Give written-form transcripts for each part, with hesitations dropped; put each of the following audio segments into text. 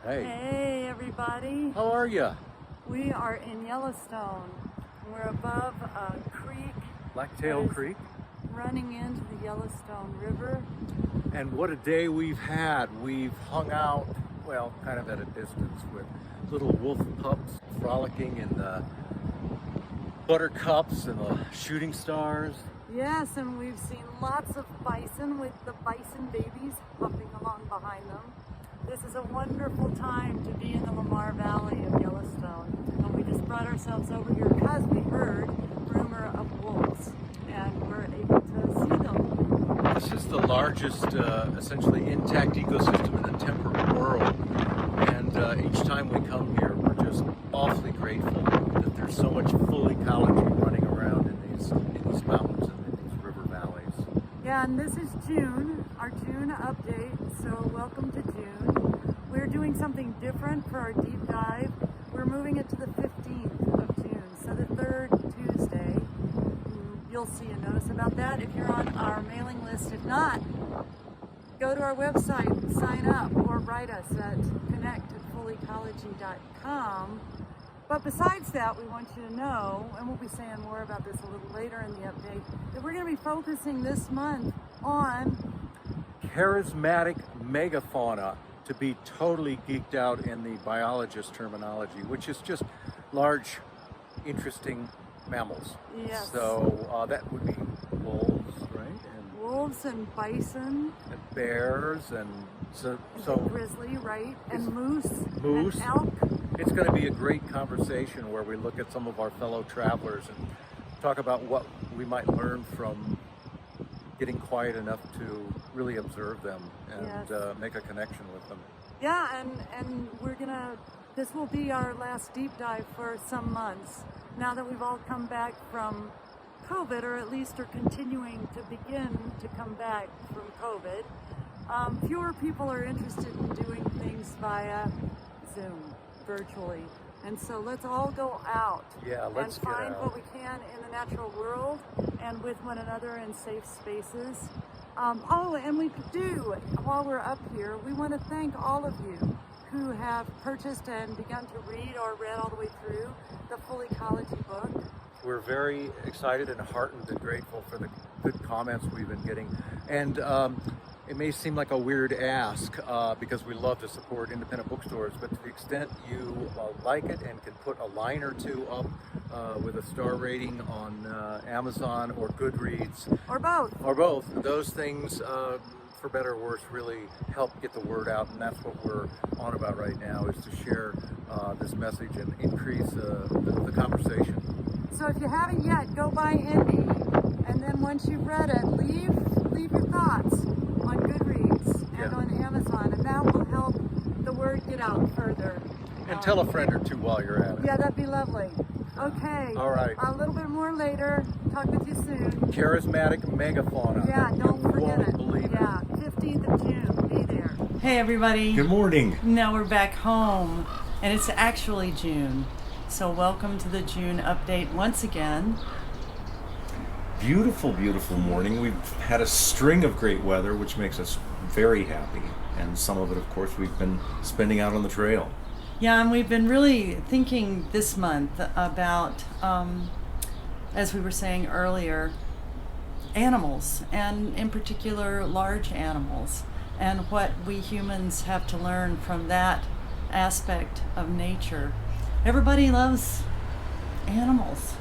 Hey. Hey everybody. How are you? We are in Yellowstone. We're above a creek. Blacktail Creek. Running into the Yellowstone River. And what a day we've had. We've hung out, well, kind of at a distance with little wolf pups frolicking in the buttercups and the shooting stars. Yes, and we've seen lots of bison with the bison babies hopping along behind them. This is a wonderful time to be in the Lamar Valley of Yellowstone. And we just brought ourselves over here because we heard rumor of wolves and we're able to see them. This is the largest, essentially intact ecosystem in the temperate world. And each time we come here, we're just awfully grateful that there's so much full ecology running around in these mountains and in these river valleys. Yeah, and this is June, our June update, so welcome to June. We're doing something different for our deep dive. We're moving it to the 15th of June, so the third Tuesday. You'll see a notice about that if you're on our mailing list. If not, go to our website, sign up, or write us at connect@fullecology.com. But besides that, we want you to know, and we'll be saying more about this a little later in the update, that we're going to be focusing this month on charismatic megafauna, to be totally geeked out in the biologist terminology, which is just large, interesting mammals. Yes. So that would be wolves, right? And wolves and bison, bears, and so grizzly, right? And moose, moose. and elk. It's going to be a great conversation where we look at some of our fellow travelers and talk about what we might learn from getting quiet enough to really observe them and Yes. Make a connection with them. Yeah, and this will be our last deep dive for some months. Now that we've all come back from COVID, or at least are continuing to begin to come back from COVID, fewer people are interested in doing things via Zoom, virtually. And so let's all go out Let's and find get out. what we can in the natural world and with one another in safe spaces. And we do, while we're up here, we want to thank all of you who have purchased and begun to read or read all the way through the Full Ecology book. We're very excited and heartened and grateful for the good comments we've been getting. And it may seem like a weird ask because we love to support independent bookstores, but to the extent you like it and can put a line or two up with a star rating on Amazon or Goodreads. Or both. Or both. Those things, for better or worse, really help get the word out, and that's what we're on about right now, is to share this message and increase the conversation. So if you haven't yet, go buy Indy, and then once you've read it, leave your thoughts on Goodreads and on Amazon, and that will help the word get out further. And tell a friend or two while you're at it. Yeah, that'd be lovely. Okay. All right. A little bit more later. Talk with you soon. Charismatic megafauna. Yeah, don't You forget won't it. believe it. Yeah, 15th of June. Be there. Hey, everybody. Good morning. Now we're back home, and it's actually June. So welcome to the June update once again. Beautiful, beautiful morning. We've had a string of great weather, which makes us very happy. And some of it, of course, we've been spending out on the trail. Yeah, and we've been really thinking this month about, as we were saying earlier, animals, and in particular large animals, and what we humans have to learn from that aspect of nature. Everybody loves animals.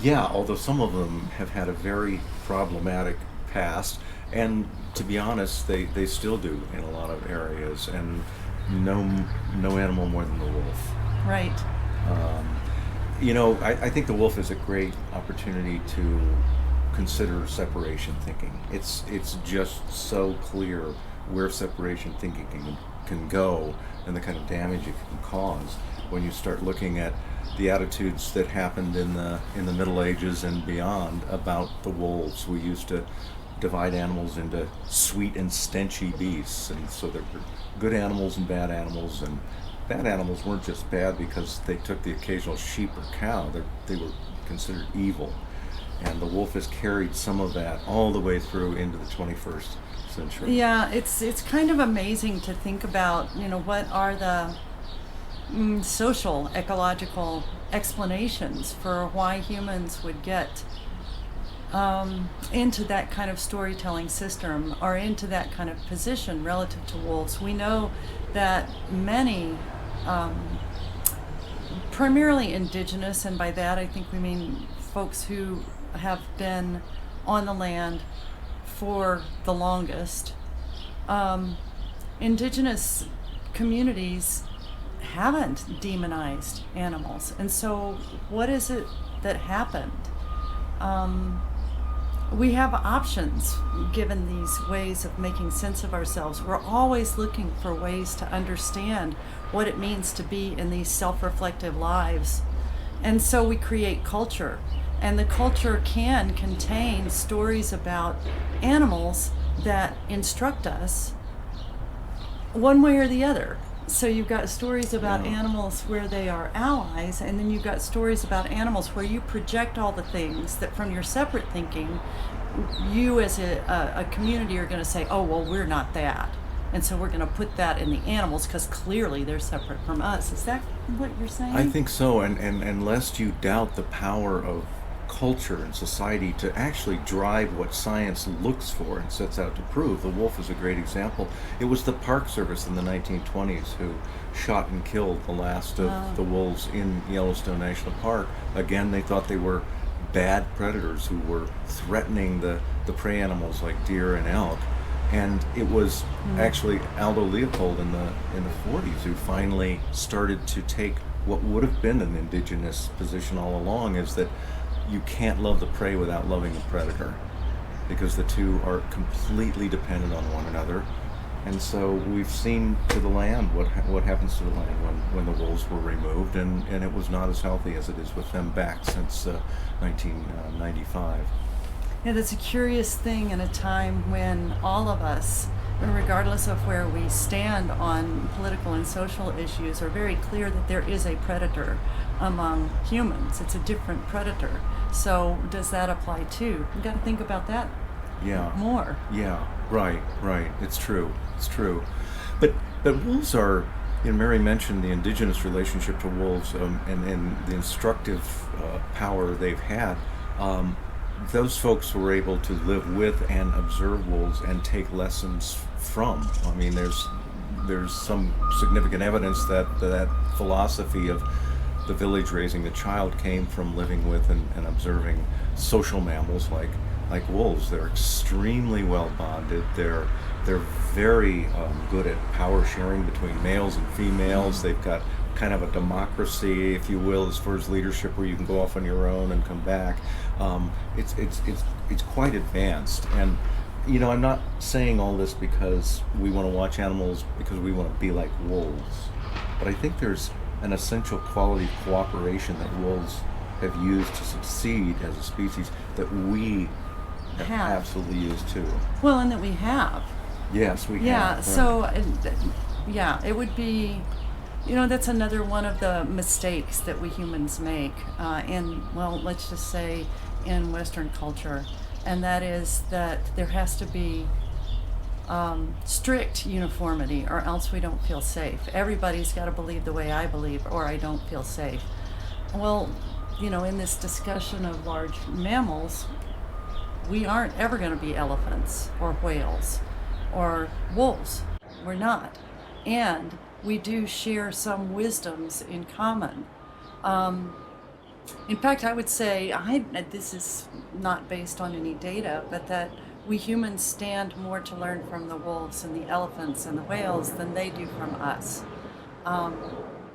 Yeah, although some of them have had a very problematic past, and to be honest, they still do in a lot of areas, and no animal more than the wolf. Right. I think the wolf is a great opportunity to consider separation thinking. It's just so clear where separation thinking can go and the kind of damage it can cause when you start looking at the attitudes that happened in the Middle Ages and beyond about the wolves. We used to divide animals into sweet and stenchy beasts, and so there were good animals and bad animals, and bad animals weren't just bad because they took the occasional sheep or cow. They were considered evil. And the wolf has carried some of that all the way through into the 21st century. Yeah, it's kind of amazing to think about, what are the social, ecological explanations for why humans would get into that kind of storytelling system or into that kind of position relative to wolves. We know that many, primarily indigenous, and by that I think we mean folks who have been on the land for the longest, indigenous communities haven't demonized animals. And so what is it that happened? We have options given these ways of making sense of ourselves. We're always looking for ways to understand what it means to be in these self-reflective lives. And so we create culture. And the culture can contain stories about animals that instruct us one way or the other. So you've got stories about animals where they are allies, and then you've got stories about animals where you project all the things that from your separate thinking, you as a community are going to say, oh, well, we're not that. And so we're going to put that in the animals because clearly they're separate from us. Is that what you're saying? I think so, and lest you doubt the power of culture and society to actually drive what science looks for and sets out to prove. The wolf is a great example. It was the Park Service in the 1920s who shot and killed the last of the wolves in Yellowstone National Park. Again, they thought they were bad predators who were threatening the prey animals like deer and elk. And it was actually Aldo Leopold in the 40s who finally started to take what would have been an indigenous position all along, is that you can't love the prey without loving the predator, because the two are completely dependent on one another. And so we've seen to the land what happens to the land when the wolves were removed, and it was not as healthy as it is with them back since 1995. Yeah, that's a curious thing in a time when all of us, regardless of where we stand on political and social issues, are very clear that there is a predator among humans. It's a different predator. So does that apply too? We've got to think about that more. Yeah, right. It's true. But wolves are, Mary mentioned the indigenous relationship to wolves, and the instructive power they've had. Those folks were able to live with and observe wolves and take lessons from. I mean, there's some significant evidence that philosophy of the village raising the child came from living with and observing social mammals like wolves. They're extremely well bonded. They're very good at power sharing between males and females. They've got kind of a democracy, if you will, as far as leadership, where you can go off on your own and come back. It's quite advanced. And I'm not saying all this because we want to watch animals because we want to be like wolves, but I think there's an essential quality of cooperation that wolves have used to succeed as a species that we have absolutely used too. Well, and that we have. Yes, we have. Yeah, so, it would be, that's another one of the mistakes that we humans make let's just say in Western culture, and that is that there has to be strict uniformity or else we don't feel safe. Everybody's got to believe the way I believe or I don't feel safe. Well, in this discussion of large mammals, we aren't ever going to be elephants or whales or wolves. We're not. And we do share some wisdoms in common. In fact, I would say, this is not based on any data, but that we humans stand more to learn from the wolves and the elephants and the whales than they do from us.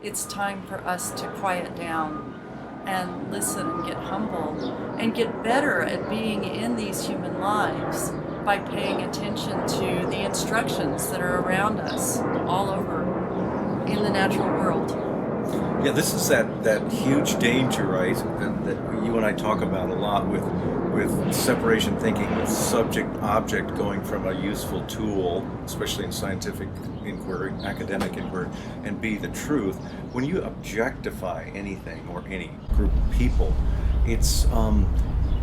It's time for us to quiet down and listen and get humble and get better at being in these human lives by paying attention to the instructions that are around us all over in the natural world. Yeah, this is that huge danger, right, that you and I talk about a lot with separation thinking, with subject-object going from a useful tool, especially in scientific inquiry, academic inquiry, and be the truth. When you objectify anything or any group of people, it's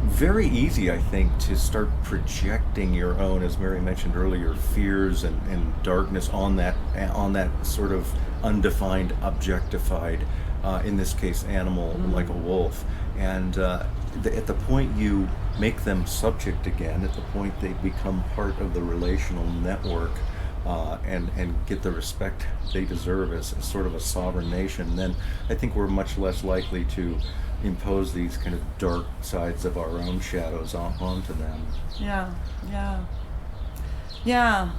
very easy, I think, to start projecting your own, as Mary mentioned earlier, fears and darkness on that sort of undefined, objectified, in this case, animal like a wolf. And at the point you make them subject again, at the point they become part of the relational network, and get the respect they deserve as sort of a sovereign nation, then I think we're much less likely to impose these kind of dark sides of our own shadows onto them. Yeah, yeah, yeah.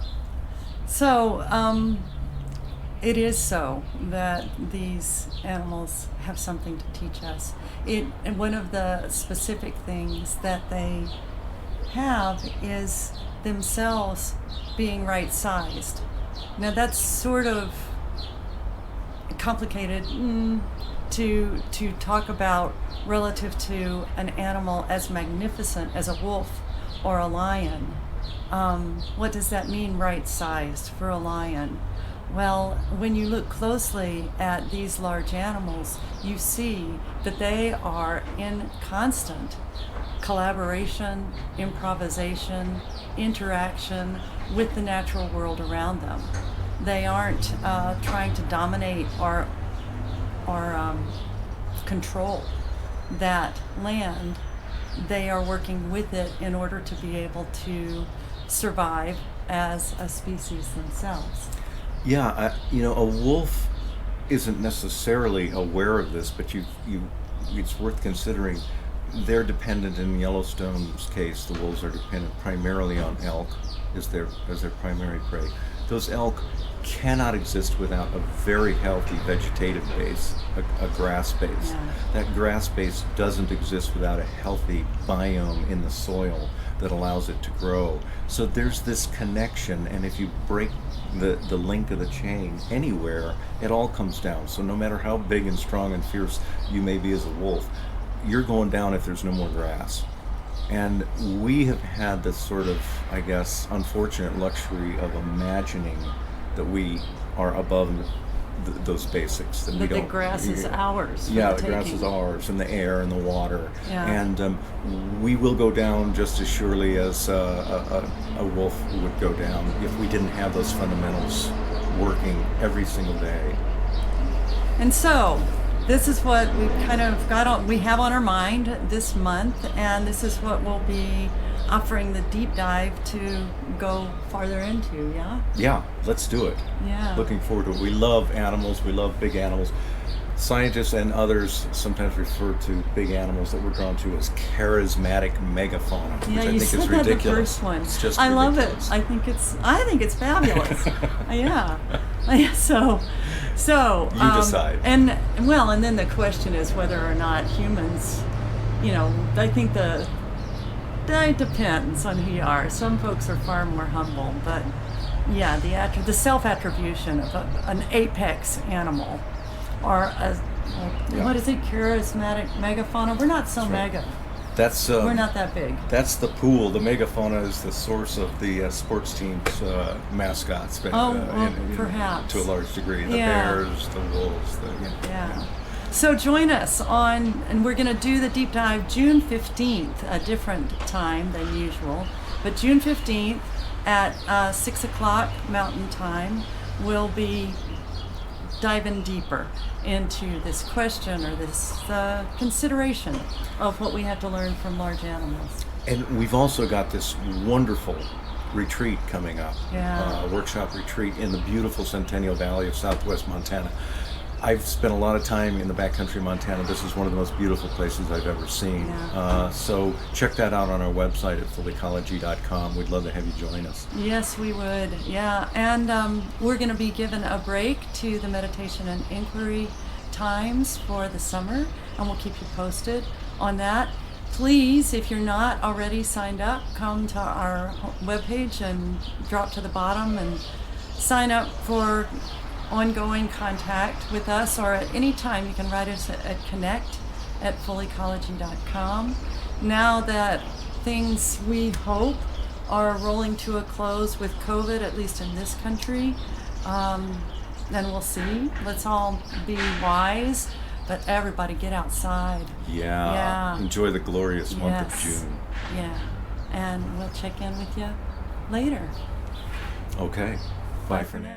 So it is so that these animals have something to teach us. And one of the specific things that they have is themselves being right-sized. Now that's sort of complicated to talk about relative to an animal as magnificent as a wolf or a lion. What does that mean, right-sized for a lion? Well, when you look closely at these large animals, you see that they are in constant collaboration, improvisation, interaction with the natural world around them. They aren't trying to dominate or control that land. They are working with it in order to be able to survive as a species themselves. Yeah, a wolf isn't necessarily aware of this, but it's worth considering. They're dependent, in Yellowstone's case, the wolves are dependent primarily on elk as their primary prey. Those elk cannot exist without a very healthy vegetative base, a grass base. Yeah. That grass base doesn't exist without a healthy biome in the soil that allows it to grow. So there's this connection, and if you break the link of the chain anywhere, it all comes down. So no matter how big and strong and fierce you may be as a wolf, you're going down if there's no more grass. And we have had this sort of, I guess, unfortunate luxury of imagining that we are above those basics. That the grass is ours. Yeah, the grass is ours, and the air and the water. Yeah. And we will go down just as surely as a wolf would go down if we didn't have those fundamentals working every single day. And so, this is what we've kind of we have on our mind this month, and this is what we'll be offering the deep dive to go farther into, yeah? Yeah, let's do it. Yeah. Looking forward to it. We love animals, we love big animals. Scientists and others sometimes refer to big animals that we're drawn to as charismatic megafauna, which Yeah, I you think said is that ridiculous. the first one. It's just I love it. ridiculous. I think it's fabulous. Yeah. So You decide. And then the question is whether or not humans, I think it depends on who you are. Some folks are far more humble, but yeah, the self-attribution of an apex animal or what is it, charismatic megafauna? We're not so mega. That's We're not that big. That's the pool. The megafauna is the source of the sports team's mascots. But, perhaps. to a large degree, the Yeah. bears, the wolves. Yeah. So join us and we're going to do the deep dive June 15th, a different time than usual, but June 15th at 6 o'clock Mountain Time, we'll be diving deeper into this question or this consideration of what we have to learn from large animals. And we've also got this wonderful retreat coming up, Yeah. workshop retreat in the beautiful Centennial Valley of Southwest Montana. I've spent a lot of time in the backcountry Montana. This is one of the most beautiful places I've ever seen. Yeah. So check that out on our website at fullecology.com. We'd love to have you join us. Yes, we would. Yeah, and we're going to be given a break to the meditation and inquiry times for the summer, and we'll keep you posted on that. Please, if you're not already signed up, come to our webpage and drop to the bottom and sign up for ongoing contact with us, or at any time you can write us at connect@fullecology.com. Now that things, we hope, are rolling to a close with COVID, at least in this country, then we'll see. Let's all be wise. But everybody get outside. Yeah. Yeah. Enjoy the glorious month of Yes. June. Yeah. And we'll check in with you later. Okay. Bye for now.